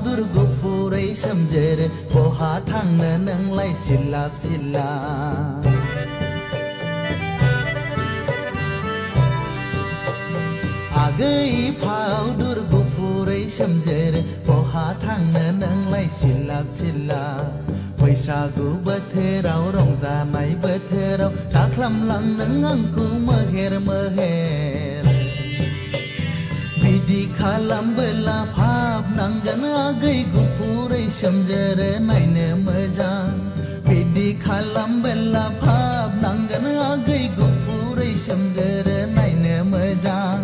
दुर गुफुरै सोमजेर बहा थांनो नोंलाय सिलाब सिला आगै फावदुर गुफुरै सोमजेर बहा थांनो नोंलाय सिलाब सिला बैसागु बोथोराव रंजानाय बोथोराव दाख्लामलां नों आंखौ मोहेर मोहेर बिदि खालामबोला भाब नांगोन आगै गुफुरै सोमजेर नायनो मोजां बिदि खालामबोला भाब नांगोन आगै गुफुरै सोमजेर नायनो मोजां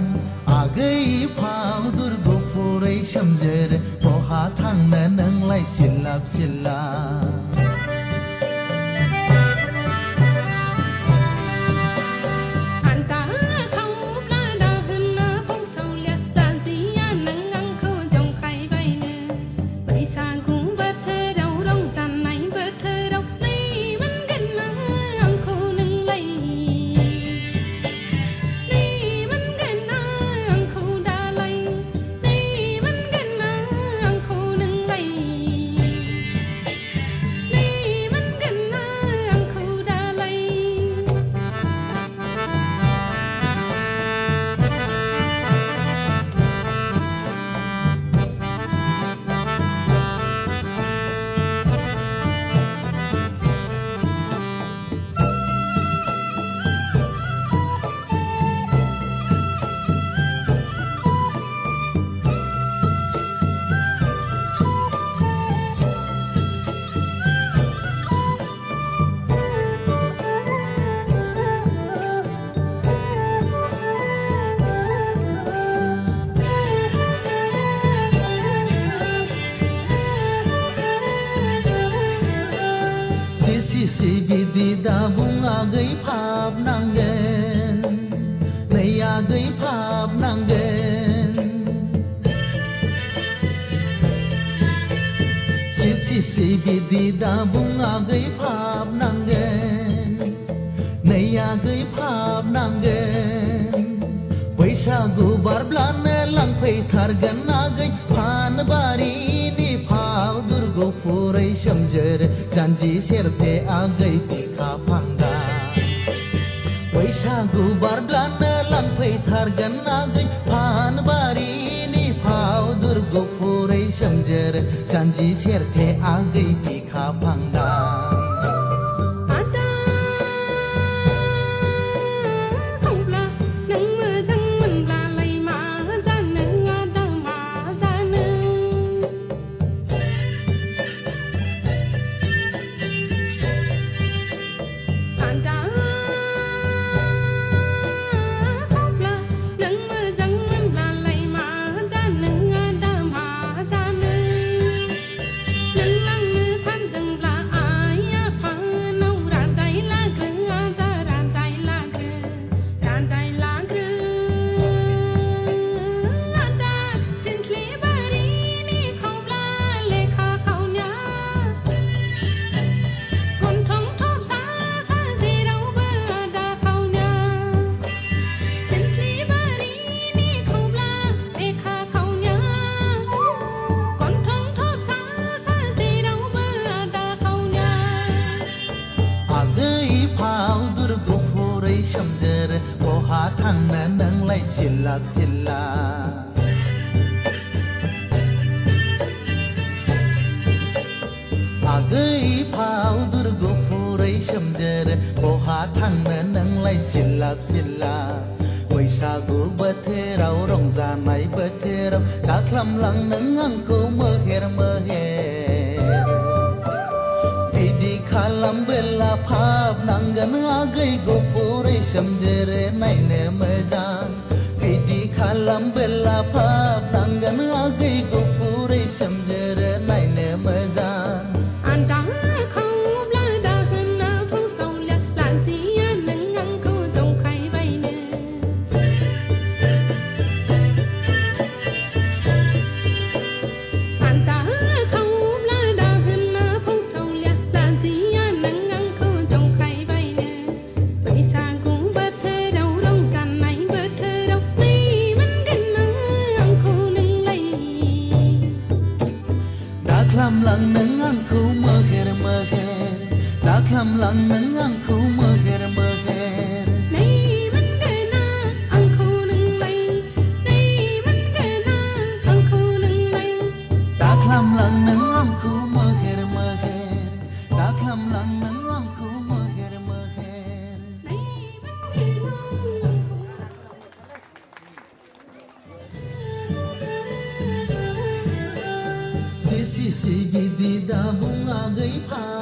आगै फावदुर गुफुरै सोमजेर बहा थांनो नोंलाय सिलाब सिला Si bidi da bung agai phab nangen nei agai phab nangen si bidi da bung agai phab nangen nei agai phab nangen बैसागु बारब्लानो लांफैथारगोन आगै फानबारिनि फावदुर गुफुरै सोमजेर जानजि सेरथे आगै बिखा फांगा बैसागु बारब्लानो लांफैथारगोन आगै फानबारिनि फावदुर गुफुरै सोमजेर जानजि सेरथे आगै बिखा फांगा सोमजेर बहा थांनो नोंलाय सिलाब सिला आगै फावदुर गुफुरै सोमजेर बहा थांनो नोंलाय सिलाब सिला बैसागु बोथोराव रंजानाय बोथोराव दाख्लामलां नों आंखौ मोहेर मोहेर बिदि खालामबोला भाब नांगोन आगै गुफुरै सोमजेर नायनो मोजां बिदि खालामबोला भाब नांगोन आगै गुफुरै सोमजेर नायनो मोजां lang nang angku meher meher Nay man gana ang khunang lay Nay man gana ang khunang lay ta khlam lang nang angku meher meher ta khlam lang nang angku meher meher Nay man gana si gidi da bunga gai pha